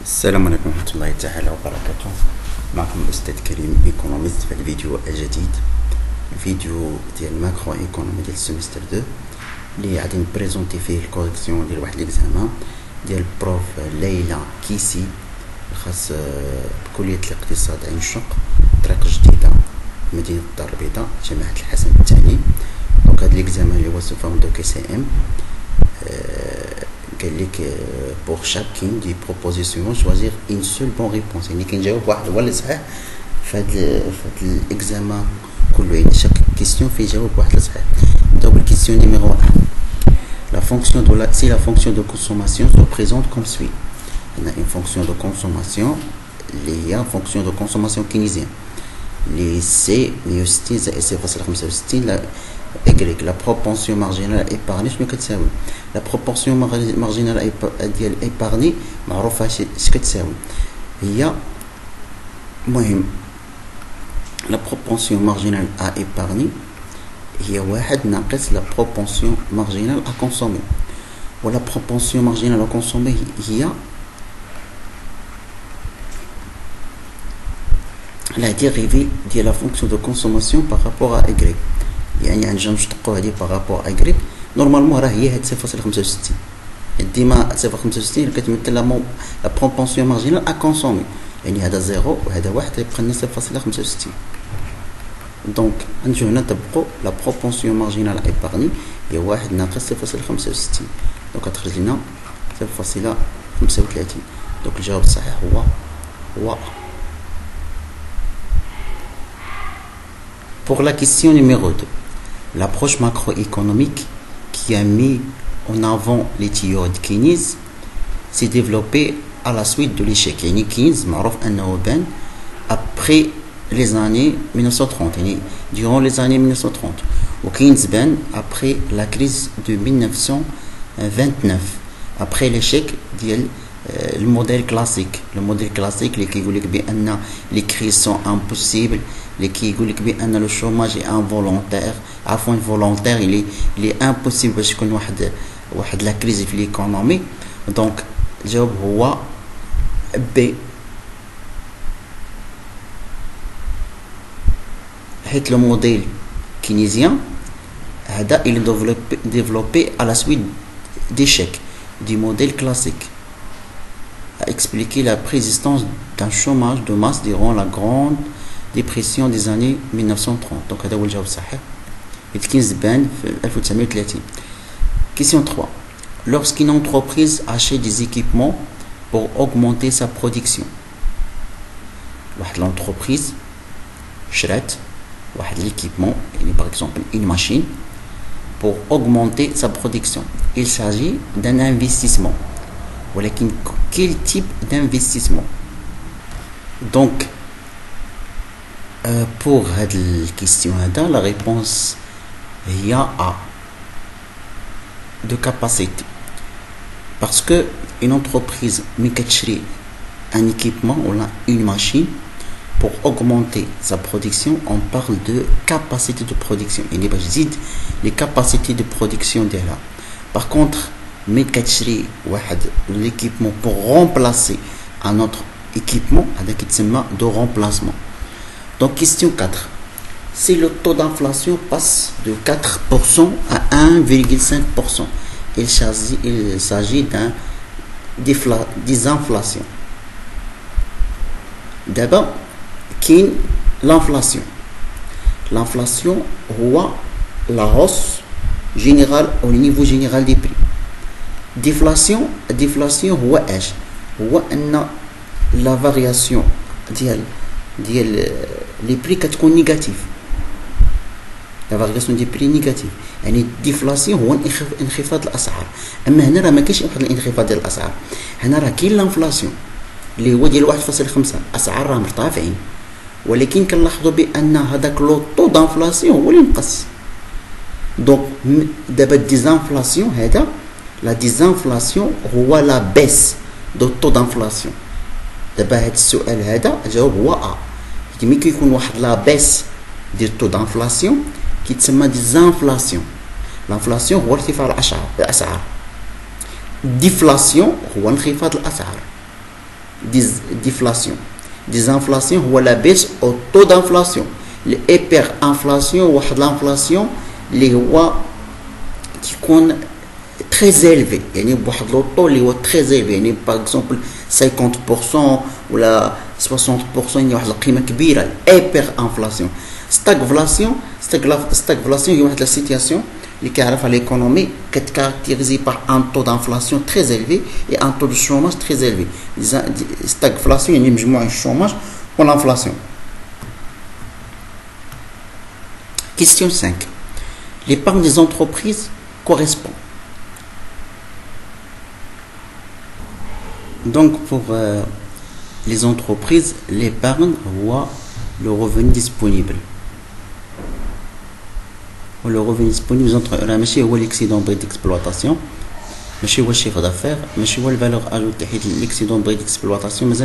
السلام عليكم ورحمة الله تعالى وبركاته. معكم الأستاذ كريم ايكونوميست في الفيديو الجديد، الفيديو ديال ماكرو ايكونومي ديال السيمستر 2 اللي غادي نبريزونتي فيه الكوريكسيون ديال واحد ليكزامان ديال بروف ليلى كيسي الخاص بكلية الاقتصاد عين الشق، طريق جديدة، مدينة الدار البيضاء، جامعة الحسن الثاني. دونك هاد ليكزامان اللي هو سو فورم دو كي سي ام قال لك pour chacune des propositions choisir une seule bonne réponse، يعني كنجاوب واحد هو اللي صحيح فهاد الاكزامان كله، يعني chaque question فيه جواب واحد اللي صحيح. نبداو بالكيسيون نيميرو 1. La fonction de si la fonction de consommation se présente comme suit. On a une fonction de consommation اللي هي fonction de consommation keynésienne اللي سي 160 زائد 0.65 لا Y. La propension marginale épargnée شنو كتساوي؟ لا propension marginale ديال épargnée معروفة اش كتساوي، هي المهم لا propension marginale à épargner هي واحد ناقص لا propension marginale à consommer، و la propension marginale à consommer هي la dérivée ديال la fonction de consommation par rapport à Y. يعني غنجيو نشتقو هادي بارابور اغريك نورمالمون راه هي هاد 0.65 ديما 0.65 كتمثل لا بروبونسيون مارجينال ا كونسومي، يعني هذا زيرو وهذا واحد يبقى لنا 0.65. دونك غنجيو هنا نطبقو لا بروبونسيون مارجينال ايبارني هي واحد ناقص 0.65، دونك غتخرج لنا 0.35. دونك الجواب الصحيح هو Pour la question numéro 2, l'approche macroéconomique qui a mis en avant les théories de Keynes s'est développée à la suite de l'échec. يعني Keynes معروف أنه بان après les années 1930، يعني durant les années 1930. و Keynes بان après la crise de 1929 après l'échec ديال الموديل كلاسيك. الموديل كلاسيك اللي كيقول لك بان لي كريز سون امبوسيبل، اللي كيقول لك بان لو شوماج اي انفولونتير، عفوا فولونتير اللي امبوسيبل باش يكون واحد لا كريز في ليكونومي. دونك الجواب هو بي، حيت لو موديل كينيزيان هذا il développé à la suite d'échec du modèle classique a expliqué la préexistence d'un chômage de masse durant la grande dépression des années 1930. Donc هذا هو الجواب الصحيح. كينز بان في 1930. Question 3. Lorsqu'une entreprise achète des équipements pour augmenter sa production. واحد l'entreprise شرات واحد l'équipement, par exemple une machine, pour augmenter sa production. Il s'agit d'un investissement. ولكن quel type d'investissement? Donc pour cette question la réponse est A, de capacité, parce que une entreprise qui un équipement ou une machine pour augmenter sa production, on parle de capacité de production. Il y a les capacités de production déjà. Par contre mais كتشري واحد l'équipement pour remplacer un autre équipement هذا كيتسمى de remplacement. Donc question 4. Si le taux d'inflation passe de 4% à 1,5%, il s'agit d'un désinflation. D'abord كاين l'inflation. L'inflation هو la hausse générale au niveau général des prix. Déflation هو ايش؟ هو ان لا فارياسيون ديال لي بري كتكون نيجاتيف. لا فارياسيون دي بري نيجاتيف، يعني ديفلاسيون هو انخفاض الاسعار. اما هنا راه ما كاينش واحد الانخفاض ديال الاسعار، هنا راه كاين لانفلاسيون اللي هو ديال 1.5، اسعار راه مرتفعين، ولكن كنلاحظوا بان هذاك لو طو دانفلاسيون هو اللي نقص. دونك دابا ديزانفلاسيون هذا La désinflation هو la baisse du taux d'inflation. دابا هاد السؤال هذا الجواب هو A. ملي كيكون واحد لا baisse ديال التو دانفلاسيون كيتسمى ديزانفلاسيون. لانفلاسيون هو ارتفاع الاسعار، ديفلاسيون هو انخفاض الاسعار. déflation. Désinflation هو la baisse au taux d'inflation. l'hyperinflation ou l'inflation اللي هو تكون très élevé يعني بواحد لو طو اللي هو très élevé يعني par exemple 50% ولا 60% يعني واحد القيمه كبيره. hyperinflation. stagflation هي واحد لا سيتياسيون اللي كيعرفها l'économie caractérisée par un taux d'inflation très élevé et un taux de chômage très élevé. stagflation يعني مجموع الشوماج والانفلاسيون. Question 5. L'épargne des entreprises correspond. Donc pour les entreprises, l'épargne ou le revenu disponible. Le revenu disponible entre l'excédent brut d'exploitation, le chiffre d'affaires, la valeur ajoutée de l'excédent brut d'exploitation, mais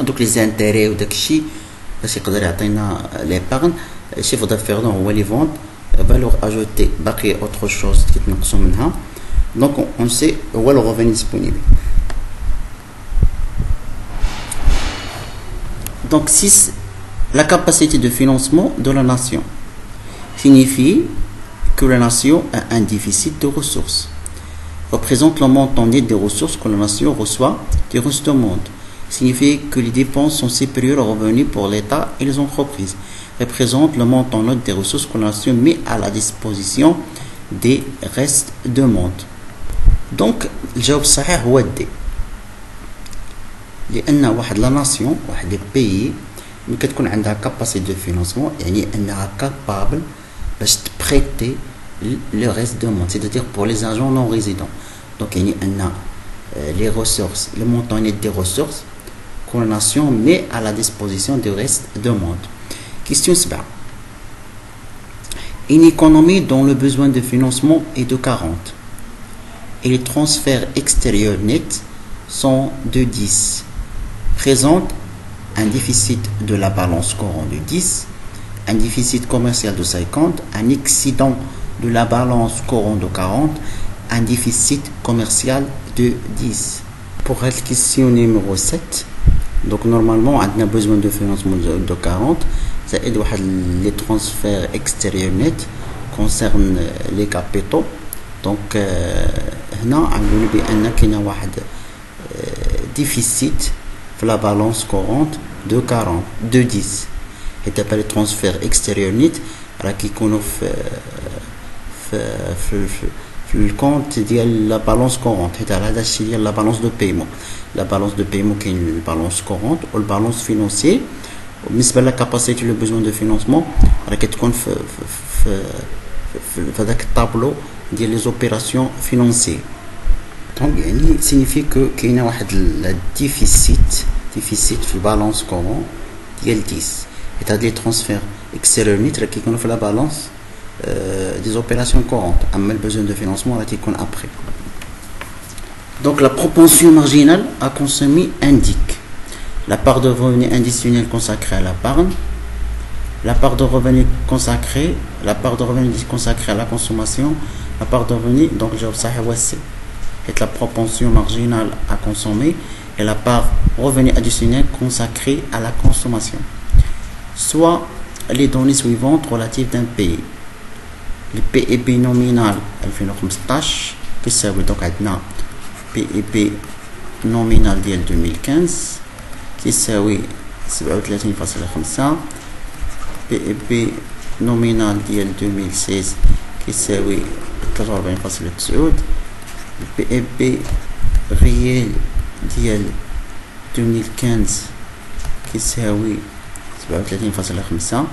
donc les intérêts ou داكشي باش يقدر يعطينا l'épargne. chiffre d'affaires هو les ventes, valeur ajoutée باقي autre chose كيتنقصوا منها. Donc on sait هو le revenu disponible. Donc 6, la capacité de financement de la nation signifie que la nation a un déficit de ressources. Représente le montant net des ressources que la nation reçoit du reste du monde. Signifie que les dépenses sont supérieures aux revenus pour l'État et les entreprises. Représente le montant net des ressources que la nation met à la disposition des restes du monde. Donc الجواب الصحيح هو D. لأن واحد لا ناسيون واحد لي بيي ملي كتكون عندها كاباسيتي دو فينانسمون يعني انها كابابل باش تبريتي لو ريست دو موند c'est-à-dire pour les agents non résidents. Donc يعني ان les ressources le montant net des ressources que la nation met à la disposition du reste du monde. Question 7. Une économie dont le besoin de financement est de 40 et les transferts extérieurs nets sont de 10 présente un déficit de la balance courante de 10, un déficit commercial de 50, un excédent de la balance courante de 40, un déficit commercial de 10. Pour la question numéro 7, donc normalement on a besoin de financement de 40, ça aide les transferts extérieurs nets concernent les capitaux. Donc هنا نقولوا بأن كاين واحد déficit la balance courante de 40 de 10 et t'as pas les transferts extérieurs nets qui يكونوا في الكونت ديال la balance courante حيت هذا الشيء ديال la balance de paiement. La balance de paiement كاين balance courante و balance financier. وبالنسبه لا capacité le besoin de financement راه كتكون في هذاك الطابلو ديال les opérations financières. Donc يعني signifie que كاينه واحد déficit في البالانس كورون ديال 10 et هاد لي ترانسفير اكستيريور نيت راه كيكونوا في لا بالانس des opérations courantes. اما le besoin de financement راه كيكون après. Donc la propension marginale à consommer indique la part de revenus additionnels consacrée à l'épargne, la part de revenus consacrée à la consommation, la part de revenus donc le jawab صحيح هو C. Et la propension marginale à consommer et la part revenu additionnel consacrée à la consommation. Soit les données suivantes relatives d'un pays. Le PIB nominal 2015 كيساوي donc عندنا PIB nominal ديال 2015 كيساوي 37.5. PIB nominal ديال 2016 كيساوي 43.9. Le PIB réel ديال 2015 كيساوي 37.5.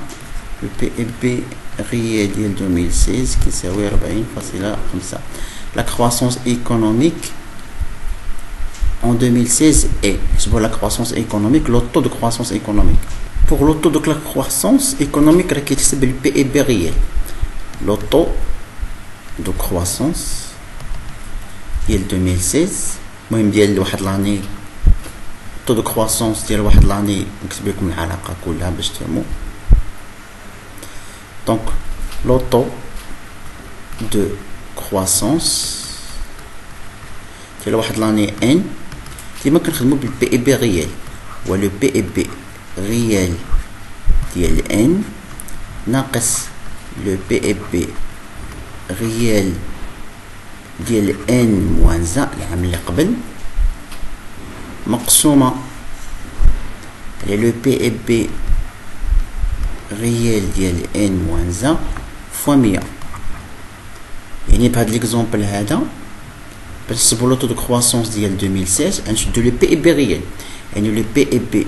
Le PIB réel ديال 2016 كيساوي 40.5. La croissance économique en 2016 est pour la croissance économique, le taux de croissance économique. Pour le taux de la croissance économique c'est le PIB réel. Le taux de croissance ديال 2016 المهم ديال واحد لاني taux de croissance ديال واحد لاني نكتب لكم العلاقه كلها باش تفهموا. Donc le taux de croissance ديال واحد لاني ان ديما كنخدمو بالبي اي بي ريال، ولو بي اي بي ريال ديال ان ناقص لو بي اي بي ريال ديال ان موان زا العام اللي قبل مقسومة على لو بي اي بي ريال ديال ان موان زا فوا 100. يعني بهاد ليكزومبل هذا باش نحسبو لو طو دو كرواسونس ديال 2016 غنشدو لو بي اي بي ريال، يعني لو بي اي بي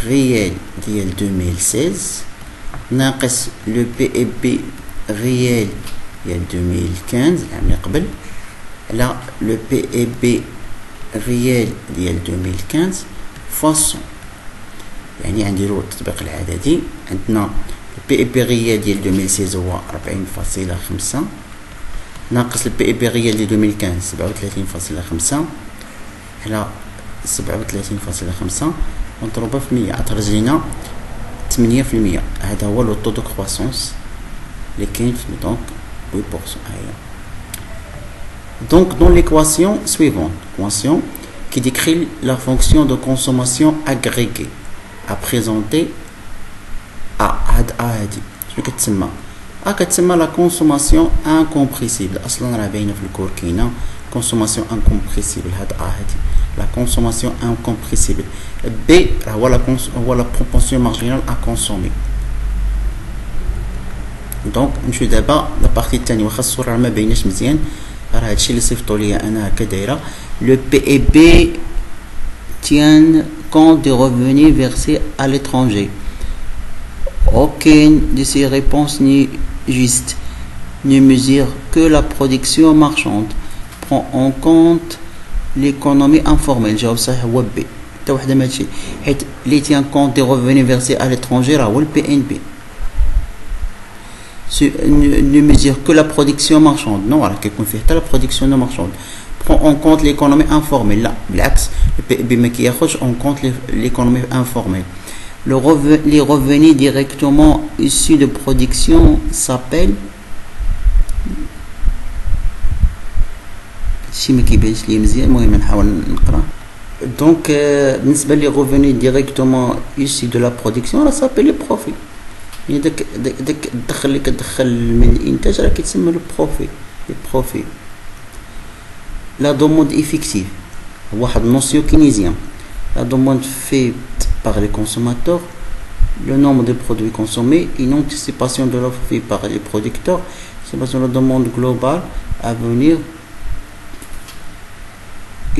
ريال ديال 2016 ناقص لو بي اي بي ريال ديال 2015 العام اللي قبل على لو بي اي بي ريال ديال 2015 فوا 100. يعني غنديرو التطبيق العددي، عندنا البي اي بي ريال ديال 2016 هو 40.5 ناقص البي اي بي ريال ديال 2015 37.5 على 37.5 ونضربها في 100 تخرج لينا 8%. هذا هو لو طو دو كرواسونس اللي كاين في دونك 8%. هيا donc dans l'équation suivante, équation qui décrit la fonction de consommation agrégée à présenter à هادي شنو كتسمى؟ كتسمى لا كونسوماسيون انكومبريسيبل. اصلا راه باينه في الكور كاينه كونسوماسيون انكومبريسيبل. هادي لا كونسوماسيون انكومبريسيبل. بي هو لا بروبورسيون مارجينال ا كونسومي. دونك نمشيو دابا لا بارتي الثانيه، واخا الصوره ما بايناش مزيان راه هادشي اللي صيفطوا ليا انا هكا دايره. لو بي اي بي tient compte des revenus versés à l'étranger. Aucune de ces réponses n'est juste, ne mesure que la production marchande, prend en compte l'économie informelle. جواب صحيح هو بي، حتى وحده ماشي، حيت لي tient compte des revenus versés à l'étranger راه هو البي ان بي. ne mesure que la production marchande. Non, راه كيكون فيه حتى la production non marchande. Prend en compte l'économie informelle. لا بالعكس البي ان بي ما كياخذش en compte l'économie informelle. Les revenus directement issus de production s'appellent شي ما كيبانش لي مزيان، المهم نحاول نقرا. دونك بالنسبه لي revenus directement issus de la production راه s'appelle les profits. يعني داك الدخل اللي كتدخل من الانتاج راه كيتسمى لو بروفي. لا دوموند افيكتيف هو واحد نوسيون كينيزيان. La demande faite par les consommateurs, le nombre de produits consommés, une anticipation de l'offre faite par les producteurs, c'est la demande globale à venir,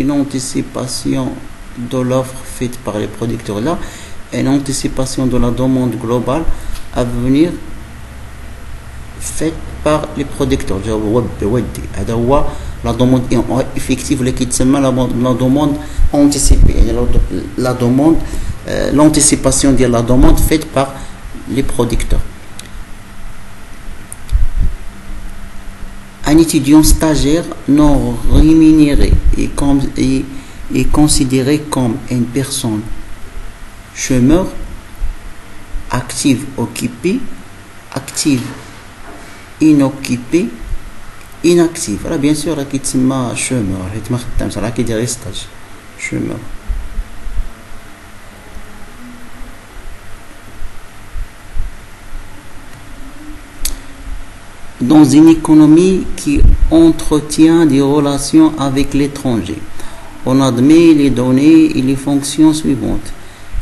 une anticipation de l'offre faite par les producteurs là, une anticipation de la demande globale à venir faite par les producteurs. هذا هو la demande effective اللي كيتسمى la demande anticipée. يعني la demande l'anticipation de la demande faite par les producteurs. Un étudiant stagiaire non rémunéré est considéré comme une personne chômeur, active occupée, active inoccupée, inactive. راه بيان سور راه كيتسمى شومور حيت ما خدامش، راه كيدير ستاج شومور. Dans une économie qui entretient des relations avec l'étranger, on admet les données et les fonctions suivantes.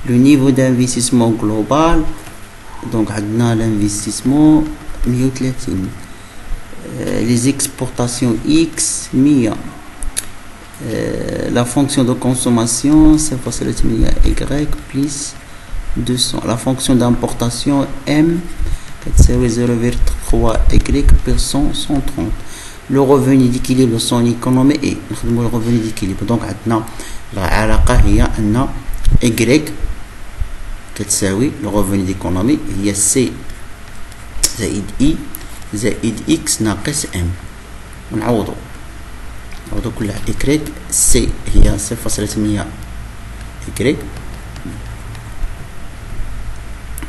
Le niveau d'investissement global, donc عندنا l'investissement 130, les exportations X 100, la fonction de consommation c'est facile Y plus 200, la fonction d'importation M 0,3 Y per 130. Le revenu d'équilibre son économie est le revenu d'équilibre. Donc عندنا العلاقة هي أن Y كتساوي le revenu d'économie هي C زائد I زائد X ناقص M. ونعوضو كل Y C هي 0.8 Y.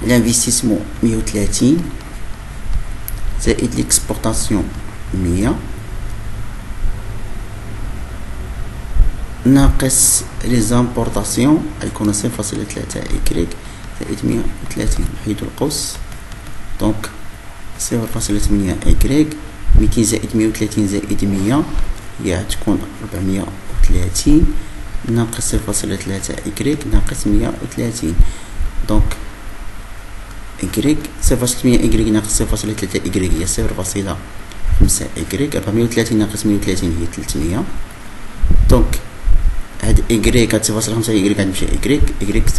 L'investissement 130 زائد l'exportation 100 ناقص لي زامبورطاسيون غيكون 0.3 إكريك زائد 130 نحيدو القوس دونك 0.8 إكريك 200 زائد 130 زائد 100 هي تكون 430 ناقص 0.3 إكريك ناقص 130 دونك إكريك 0.8 إكريك ناقص 0.3 إكريك هي 0.5 إكريك 430 ناقص 130 هي 300 دونك هاد إكريك هاد 0.5 إكريك غتمشي إكريك 0.5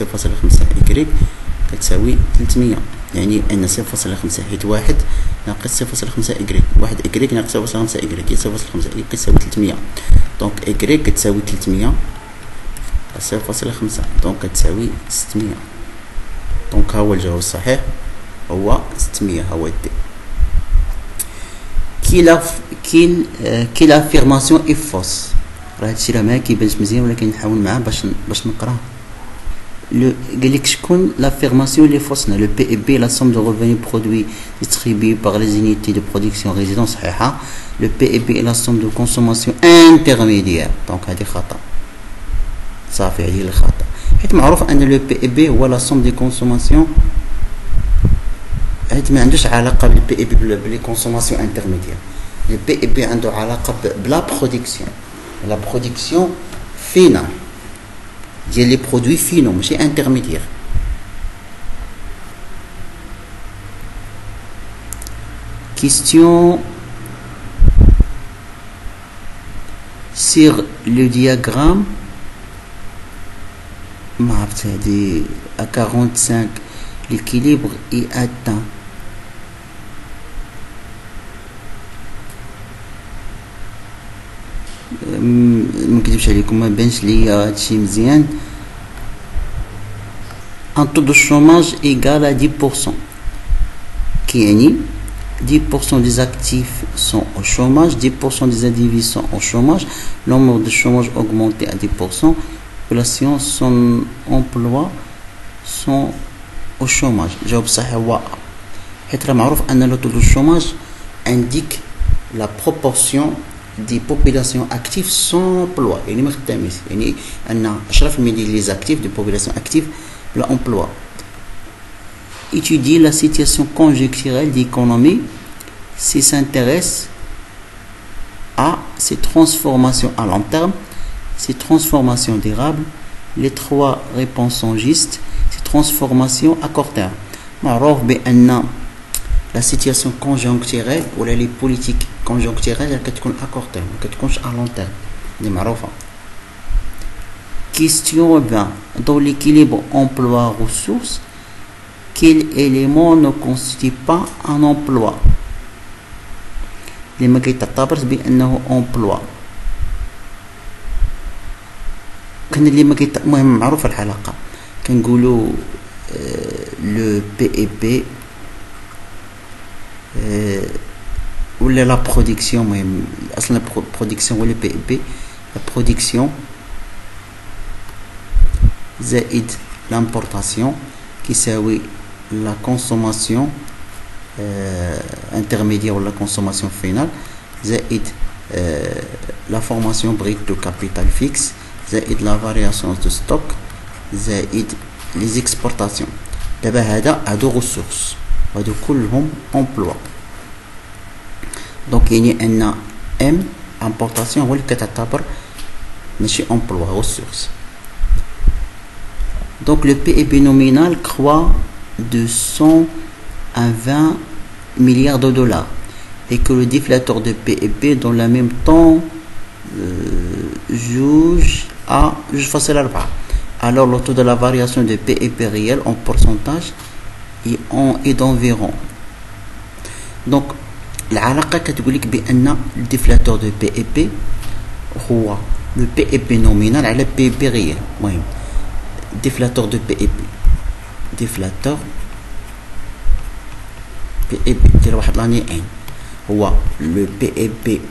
إكريك كتساوي 300 يعني أن 0.5 حيت واحد ناقص 0.5 إكريك واحد إكريك ناقص 0.5 إكريك هي 0.5 إكريك كتساوي 300 دونك إكريك كتساوي 300 0.5 دونك كتساوي 600 دونك ها هو الجواب الصحيح هو 600 هو دي كي لافيرماسيون اي فوس راه هادشي راه ما كيبانش مزيان ولكن نحاول معاه باش نقراه قال لك شكون لافيرماسيون لي فوسنا لو بي اي بي لا somme de revenus produits distribués par les unités de production résidents صحيحه لو بي اي بي لا somme de consommation intermédiaire دونك هذه خطا صافي هذه اللي خطا حيت معروف ان لو بي اي بي هو لا somme de consommation حيت ما عندوش علاقه بالبي اي بي بلي كونسوماسيون انترميديير البي اي بي عنده علاقه بلا برودكسيون لا برودكسيون فينال ديال لي برودوي فينو ماشي انترميديير question sur le diagramme ما عرفت هادي à 45 l'équilibre est atteint منكذبش عليكم ما بانش ليا هادشي مزيان un taux de chômage égal à 10% كيعني 10% des actifs sont au chômage 10% des individus sont au chômage le nombre de chômage augmenté à 10% population sans emploi sont au chômage جواب صحيح هو حيت راه معروف ان le taux de chômage indique la proportion des populations actives sans emploi يعني ما خدامينش يعني ان 10% ديال les actifs de population active بلا emploi étudier la situation conjoncturelle d'économie si s'intéresse à ces transformations à long terme ces transformations durables les trois réponses sont justes ces transformations à court terme معروف بأن la situation conjoncturelle ولا les politiques conjoncturelles كتكون à court terme ما كتكونش à long terme دي معروفة question 20 dans l'équilibre emploi-ressources quel élément ne constitue pas un emploi اللي ما كيتعتبرش بأنه emploi كان اللي ما المهم معروف الحلقة كنقولوا le PEP ولا la production المهم اصلا production ولا PEP la production زائد l'importation كيساوي la consommation intermédiaire ou la consommation finale زائد la formation brute de capital fixe زائد la variation de stock زائد les exportations دابا هادو ressources هادو كلهم emploi دونك يعني ان ام importation هو اللي كتعتبر ماشي emploi ressources donc le PIB nominal croît de 100 à 20 milliards de dollars et que le déflateur de PIB dans le même temps juge à 4. Alors le taux de la variation de PIB réel en pourcentage est d'environ. Donc العلاقة كتقول لك بأن الديفلاتور دو بي اي بي هو لو بي اي بي نومينال على بي اي بي ريال. المهم ديفلاتور دو بي اي بي ديفلاتور بي اي بي دير واحد لاني ان هو لو بي اي بي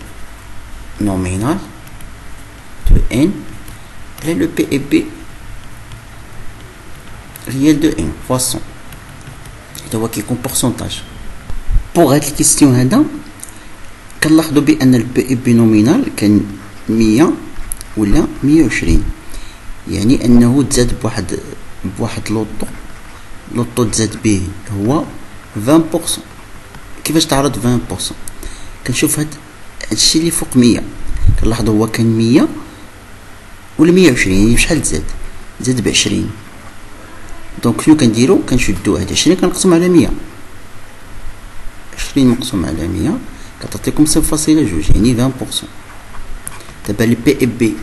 نومينال دو ان على لو بي اي بي ريال دو ان فوا 100 هذا هو كيكون بورسونتاج. بوغ هاد الكيستيون هذا كنلاحظوا بان البي اي بي نومينال كان 100 ولا 120. يعني انه تزاد بواحد لوطو تزاد به هو 20%. كيفاش تعرض 20%؟ كنشوف هادشي اللي فوق 100، كنلاحظ هو كان 100 ولا 120، يعني شحال زاد ب20. دونك شنو كنديرو؟ كنشدو هاد 20 كنقسمو على 100. 20 مقسوم على 100 كتعطيكم 0.2، يعني 20%. دابا لي بي اي بي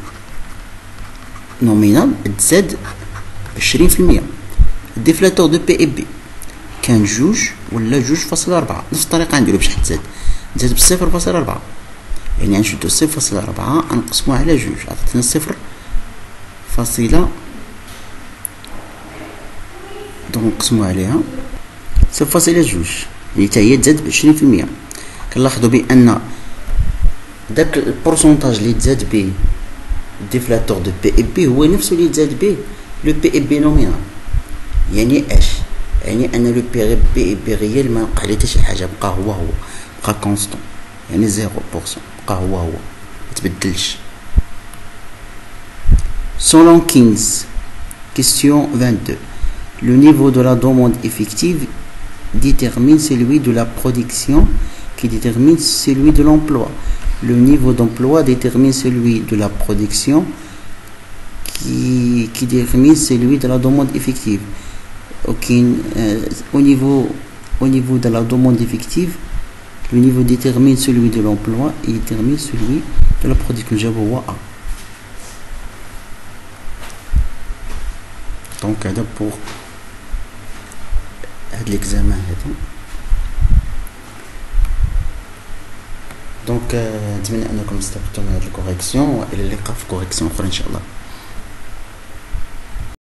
نومينال تزاد 20%. الديفلاتور دو بي اي بي كان 2 ولا 2.4. نفس الطريقه نديرو باش تزاد ب 0.4. يعني غنشدو 0.4 نقسمو على 2 عطاتنا 0.2. دونك نقسمو عليها 0.2، يعني حتى هي تزاد ب 20%. كنلاحظوا بان داك البورسونتاج اللي تزاد به الديفلاتور دو بي اي بي هو نفسه اللي تزاد به لو بي اي بي نومينال. يعني اش؟ يعني ان لو بي اي بي ريال ما وقع ليه حتى شي حاجه، بقى هو بقى كونستون، يعني 0%، بقى هو متبدلش. Selon Kings, question 22. Le niveau de la demande effective détermine celui de la production qui détermine celui de l'emploi. Le niveau d'emploi détermine celui de la production qui détermine celui de la demande effective. Au niveau de la demande effective, le niveau détermine celui de l'emploi et détermine celui de la production. جابوا A. دونك هذا بوغ هاد ليكزامان هذا. دونك نتمنى انكم استفدتوا من هاد الكوريكسيون، والى اللقاء في كوريكسيون اخرى ان شاء الله.